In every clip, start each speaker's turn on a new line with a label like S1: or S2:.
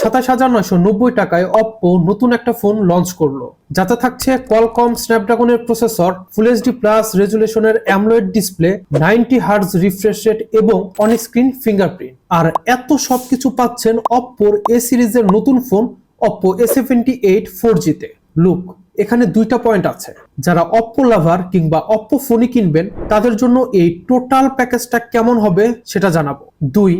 S1: 27,990 টাকায় অপ্পো নতুন একটা ফোন লঞ্চ করলো, যাতে থাকছে কোয়ালকম স্ন্যাপড্রাগনের প্রসেসর, ফুল এইচডি প্লাস রেজুলেশনের AMOLED display, 90 hertz refresh rate এবং অন স্ক্রিন ফিঙ্গারপ্রিন্ট। আর এত সবকিছু পাচ্ছেন অপ্পোর এ সিরিজের নতুন ফোন Oppo A78 4G তে। লুক, এখানে দুইটা পয়েন্ট আছে। যারা অপ্পো লাভার কিংবা অপ্পো ফোনই কিনবেন তাদের জন্য এই টোটাল প্যাকেজটা কেমন হবে সেটা জানাবো। 2,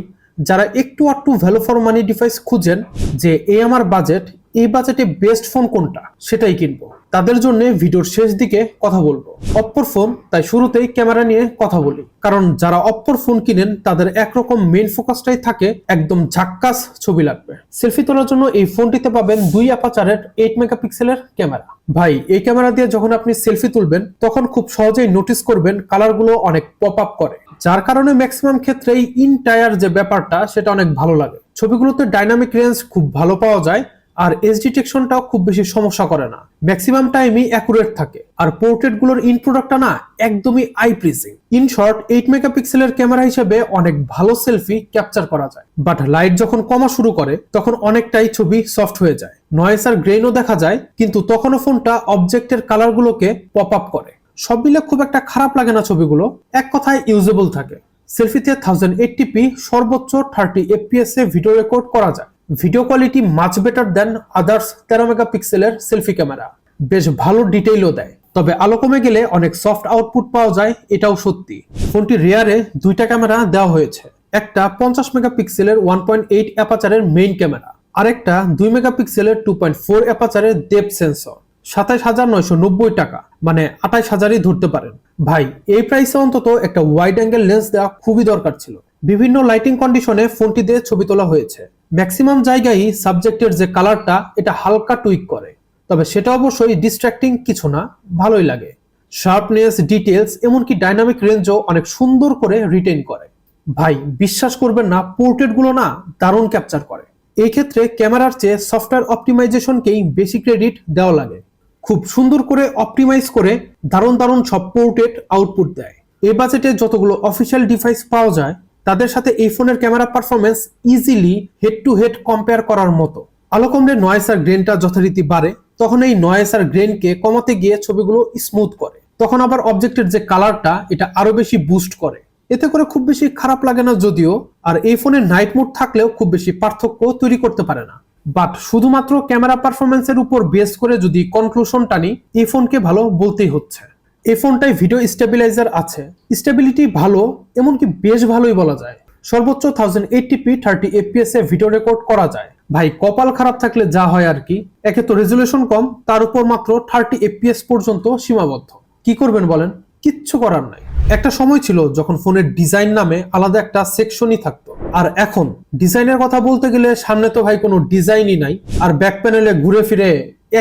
S1: যারা একটু ভ্যালু ফর মানি ডিভাইস খুঁজেন, যে এই আমার বাজেট, এই বাজেটে বেস্ট ফোন কোনটা সেটাই কিনবো, তাদের জন্য ভিডিওর শেষ দিকে কথা বলবো। অপ্পোর ফোন, তাই শুরুতেই ক্যামেরা নিয়ে কথা বলি, কারণ যারা অপ্পোর ফোন কিনেন তাদের একরকম মেইন ফোকাসটাই থাকে একদম ঝাক্কাস ছবি লাগবে। সেলফি তোলার জন্য এই ফোনটিতে পাবেন 2 অ্যাপারচারের 8 মেগাপিক্সেলের ক্যামেরা। ভাই, এই ক্যামেরা দিয়ে যখন আপনি সেলফি তুলবেন তখন খুব সহজেই নোটিস করবেন কালারগুলো অনেক পপ আপ করে, যার কারণে ম্যাক্সিমাম ক্ষেত্রেই ইনটায়ার যে ব্যাপারটা সেটা অনেক ভালো লাগে। ছবিগুলোতে ডাইনামিক রেঞ্জ খুব ভালো পাওয়া যায়, আর এজ ডিটেকশনটাও খুব বেশি সমস্যা করে না, ম্যাক্সিমাম টাইমই অ্যাকুরেট থাকে। আর পোর্ট্রেট গুলোর ইন প্রোডাক্টটা না একদমই আই প্লিজিং। ইন শর্ট, 8 মেগাপিক্সেলের ক্যামেরা হিসেবে অনেক ভালো সেলফি ক্যাপচার করা যায়, বাট লাইট যখন কমা শুরু করে তখন অনেকটাই ছবি সফট হয়ে যায়, নয়েজ আর গ্রেইনও দেখা যায়, কিন্তু তখনও ফোনটা অবজেক্টের কালারগুলোকে পপ আপ করে। সব মিলে খুব একটা খারাপ লাগে না ছবিগুলো, এক কথায় ইউজেবল থাকে। সেলফিতে 1080p সর্বোচ্চ 30 fps এ ভিডিও রেকর্ড করা যায়। ভিডিও কোয়ালিটি মাচ বেটার দেন আদার্স 13 মেগাপিক্সেলের সেলফি ক্যামেরা, বেশ ভালো ডিটেইলও দেয়। তবে আলো কমে গেলে অনেক সফট আউটপুট পাওয়া যায়, এটাও সত্যি। ফোনটি রিয়ারে দুইটা ক্যামেরা দেওয়া হয়েছে, একটা 50 মেগাপিক্সেলের 1.8 অ্যাপারচারের মেইন ক্যামেরা, আরেকটা 2 মেগাপিক্সেলের 2.4 অ্যাপারচারের ডেপথ সেন্সর। 27,990 টাকা, মানে 28,000ই ধরতে পারেন। ভাই, এই প্রাইসে অন্তত একটা ওয়াইড অ্যাঙ্গেল লেন্স দেওয়া খুবই দরকার ছিল। বিভিন্ন লাইটিং কন্ডিশনে ফোনটি দিয়ে ছবি তোলা হয়েছে, ম্যাক্সিমাম জায়গায় সাবজেক্টের যে কালারটা এটা হালকা টুইক করে, তবে সেটা অবশ্যই ডিস্ট্রাক্টিং কিছু না, ভালোই লাগে। শার্পনেস, ডিটেলস, এমনকি ডাইনামিক রেঞ্জও অনেক সুন্দর করে রিটেইন করে। ভাই, বিশ্বাস করবেন না, পোর্ট্রেট গুলো না দারুণ ক্যাপচার করে। এই ক্ষেত্রে ক্যামেরার চেয়ে সফটওয়্যার অপটিমাইজেশনকেই বেশি ক্রেডিট দেওয়া লাগে। খুব সুন্দর করে অপটিমাইজ করে দারুণ সব পোর্ট্রেট আউটপুট দেয়। এই বাজেটে যতগুলো অফিসিয়াল ডিভাইস পাওয়া যায় তাদের সাথে এই ফোনের camera performance easily head to head compare করার মতো। আলো কমলে নয়েজ আর গ্রেনটা যথারীতি বাড়ে, তখন এই নয়েজ আর গ্রেনকে কমাতে গিয়ে ছবিগুলো স্মুথ করে, তখন আবার অবজেক্টের যে কালারটা এটা আরো বেশি বুস্ট করে। এতে করে খুব বেশি খারাপ লাগে না যদিও, আর এই ফোনের নাইট মোড থাকলেও খুব বেশি পার্থক্য তৈরি করতে পারে না। বাট শুধুমাত্র ক্যামেরা পারফরমেন্সের উপর বেস করে যদি কনক্লুশন টানি, এই ফোনকে ভালো বলতেই হচ্ছে। এই ফোনটায় ভিডিও স্টেবিলাইজার আছে, স্টেবিলিটি ভালো, এমনকি বেশ ভালোই বলা যায়। সর্বোচ্চ 1080p 30 fps এ ভিডিও রেকর্ড করা যায়। ভাই, কপাল খারাপ থাকলে যা হয় আর কি, একে তো রেজুলেশন কম, তার উপর মাত্র 30 fps পর্যন্ত সীমাবদ্ধ। কি করবেন বলেন, কিচ্ছু করার নাই। একটা সময় ছিল যখন ফোনের ডিজাইন নামে আলাদা একটা সেকশনই থাকতো, আর এখন ডিজাইনের কথা বলতে গেলে সামনে তো ভাই কোনো ডিজাইনই নাই, আর ব্যাক প্যানেলে ঘুরে ফিরে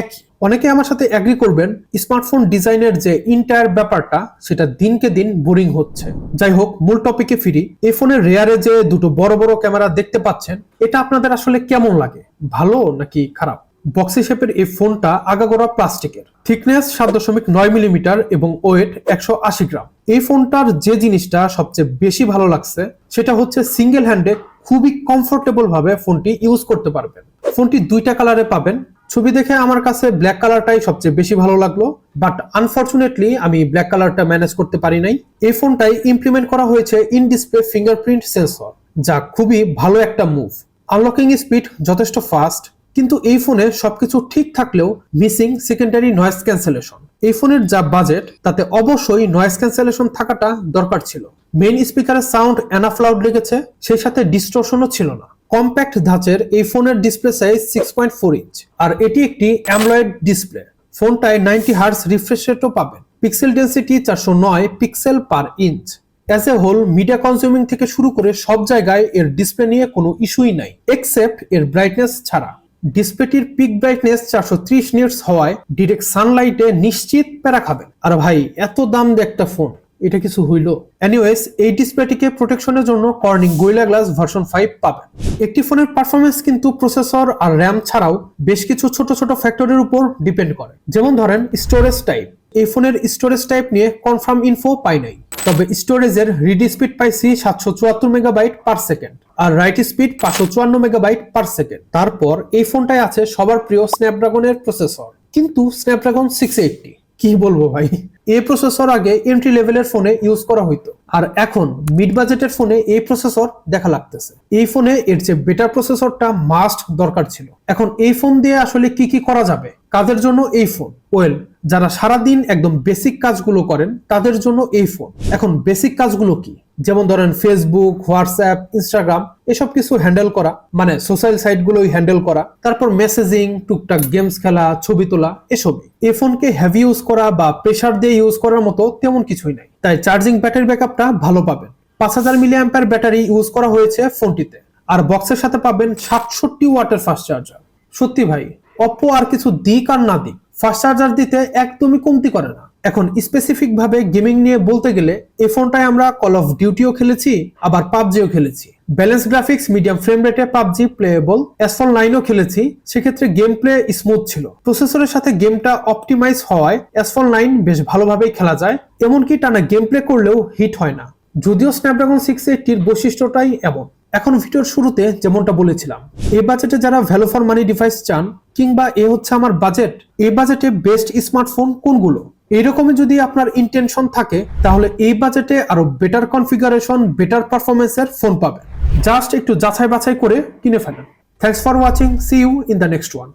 S1: একই। অনেকে আমার সাথে এগ্রি করবেন, স্মার্টফোন ডিজাইনের যে ইন্টায়ার ব্যাপারটা সেটা দিনকে দিন বোরিং হচ্ছে। যাই হোক, মূল টপিকে ফিরি। এই ফোনের রেয়ারে যে দুটো বড় ক্যামেরা দেখতে পাচ্ছেন, এটা আপনাদের আসলে কেমন লাগে, ভালো নাকি খারাপ? বক্সি শেপের এই ফোনটা আগাগোড়া প্লাস্টিকের, থিকনেস 7.9 মিলিমিটার এবং ওয়েট 180 গ্রাম। এই ফোনটার যে জিনিসটা সবচেয়ে বেশি ভালো লাগছে সেটা হচ্ছে সিঙ্গেল হ্যান্ডে খুবই কমফোর্টেবল ভাবে ফোনটি ইউজ করতে পারবেন। ফোনটি দুইটা কালারে পাবেন। ছবি দেখে আমার কাছে ব্ল্যাক কালারটাই সবচেয়ে বেশি ভালো লাগলো, বাট আনফরচুনেটলি আমি ব্ল্যাক কালারটা ম্যানেজ করতে পারি নাই। এই ফোনটাই ইমপ্লিমেন্ট করা হয়েছে ইন ডিসপ্লে ফিঙ্গারপ্রিন্ট সেন্সর, যা খুবই ভালো একটা মুভ। আনলকিং স্পিড যথেষ্ট ফাস্ট, কিন্তু এই ফোনে সবকিছু ঠিক থাকলেও মিসিং সেকেন্ডারি নয়েজ ক্যান্সেলেশন। এই ফোনের যা বাজেট তাতে অবশ্যই নয়েজ ক্যান্সেলেশন থাকাটা দরকার ছিল। মেইন স্পিকারের সাউন্ড এনাফ লাউড লেগেছে, সেই সাথে ডিস্টরশনও ছিল না। কম্প্যাক্ট ধাঁচের এই ফোনের ডিসপ্লে সাইজ 6.4 ইঞ্চ, আর এটি একটি অ্যামলয়েড ডিসপ্লে। ফোনটায় 90 হার্জ রিফ্রেশ রেটও পাবেন। Pixel density 409 pixel per inch. As a whole media consuming থেকে শুরু করে সব জায়গায় এর ডিসপ্লে নিয়ে কোনো ইস্যুই নাই, এক্সেপ্ট এর ব্রাইটনেস ছাড়া। ডিসপ্লেটির পিক ব্রাইটনেস 430 নিটস হওয়ায় ডিরেক্ট সানলাইটে নিশ্চিত প্যারা খাবেন। আর ভাই, এত দাম দিয়ে একটা ফোন, এটা কিছু হইল? এনিওয়েজ, এই ডিসপ্লেটিকে প্রোটেকশনের জন্য কর্নিং গোরিলা গ্লাস ভার্সন 5 পাবেন। একটি ফোনের পারফরমেন্স কিন্তু প্রসেসর আর র্যাম ছাড়াও বেশ কিছু ছোট ফ্যাক্টরের উপর ডিপেন্ড করে। যেমন ধরেন স্টোরেজ টাইপ। এই ফোনের স্টোরেজ টাইপ নিয়ে কনফার্ম ইনফো পাই নাই। তবে স্টোরেজের রিড স্পিড পাইছি 774 মেগাবাইট পার সেকেন্ড আর write speed 554 megabyte per second. তারপর এই ফোনটায় আছে সবার প্রিয় স্ন্যাপড্রাগনের প্রসেসর, কিন্তু স্ন্যাপড্রাগন 680 কি বলবো ভাই, এই প্রসেসর আগে এন্ট্রি লেভেলের ফোনে ইউজ করা হইতো, আর এখন মিড বাজেটের ফোনে এই প্রসেসর দেখা লাগতেছে। এই ফোনে এর যে বেটার প্রসেসরটা মাস্ট দরকার ছিল। এখন এই ফোন দিয়ে আসলে কি কি করা যাবে, কাদের জন্য এই ফোন? ওয়েল, যারা সারাদিন একদম বেসিক কাজগুলো করেন তাদের জন্য এই ফোন। এখন বেসিক কাজগুলো কি? যেমন ধরেন ফেসবুক, হোয়াটসঅ্যাপ, ইনস্টাগ্রাম এসব কিছু হ্যান্ডেল করা, মানে সোশ্যাল সাইটগুলোই হ্যান্ডেল করা, তারপর মেসেজিং, টুকটাক গেমস খেলা, ছবি তোলা, এসবই। এই ফোনকে হেভি ইউজ করা বা প্রেসার দিয়ে ইউজ করার মতো তেমন কিছুই নাই, তাই চার্জিং ব্যাটারি ব্যাকআপটা ভালো পাবেন। 5000 মিলিঅ্যাম্পিয়ার ব্যাটারি ইউজ করা হয়েছে ফোনটিতে, আর বক্সের সাথে পাবেন 67 ওয়াটের ফাস্ট চার্জার। সত্যি ভাই, অপ্পো আর কিছু দিক আর না দিক, ফাস্ট চার্জার দিতে একদমই কমতি করে না। এখন স্পেসিফিক ভাবে গেমিং নিয়ে বলতে গেলে এই ফোনটায় আমরা কল অফ ডিউটিও খেলেছি, আবার পাবজিও খেলেছি। ব্যালেন্স গ্রাফিক্স, মিডিয়াম ফ্রেম রেটে পাবজি প্লেয়েবল, S9ও খেলেছি, সেক্ষেত্রে গেম প্লে স্মুথ ছিল। প্রসেসরের সাথে গেমটা অপটিমাইজ হওয়ায় S9 বেশ ভালোভাবেই খেলা যায়, এমনকি টানা গেম প্লে করলেও হিট হয় না, যদিও স্ন্যাপড্রাগন 680 বৈশিষ্ট্যটাই এমন। এখন ভিডিওর শুরুতে যেমনটা বলেছিলাম, এই বাজেটে যারা ভ্যালু ফর মানি ডিভাইস চান, কিংবা এ হচ্ছে আমার বাজেট, এই বাজেটে বেস্ট স্মার্টফোন কোনগুলো, এইরকমই যদি আপনার ইন্টেনশন থাকে, তাহলে এই বাজেটে আরো বেটার কনফিগারেশন, বেটার পারফরমেন্সের ফোন পাবেন। জাস্ট একটু যাচাই বাছাই করে কিনে ফেলেন। Thanks for watching, see you in the next one.